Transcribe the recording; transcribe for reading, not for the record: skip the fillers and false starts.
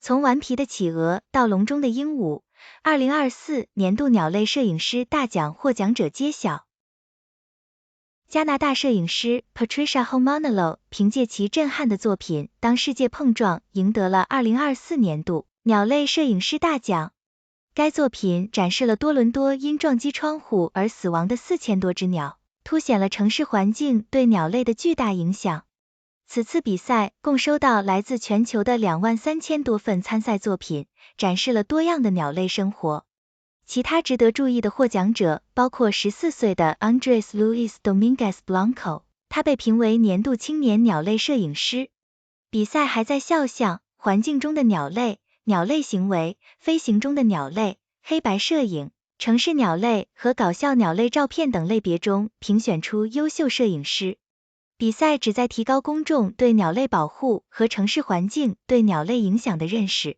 从顽皮的企鹅到笼中的鹦鹉，2024年度鸟类摄影师大奖获奖者揭晓。加拿大摄影师 Patricia Homonolo 凭借其震撼的作品《当世界碰撞》赢得了2024年度鸟类摄影师大奖。该作品展示了多伦多因撞击窗户而死亡的4000多只鸟，凸显了城市环境对鸟类的巨大影响。此次比赛共收到来自全球的23000多份参赛作品，展示了多样的鸟类生活。其他值得注意的获奖者包括14岁的 Andres Luis Dominguez Blanco， 他被评为年度青年鸟类摄影师。比赛还在肖像、环境中的鸟类、鸟类行为、飞行中的鸟类、黑白摄影、城市鸟类和搞笑鸟类照片等类别中评选出优秀摄影师。比赛旨在提高公众对鸟类保护和城市环境对鸟类影响的认识。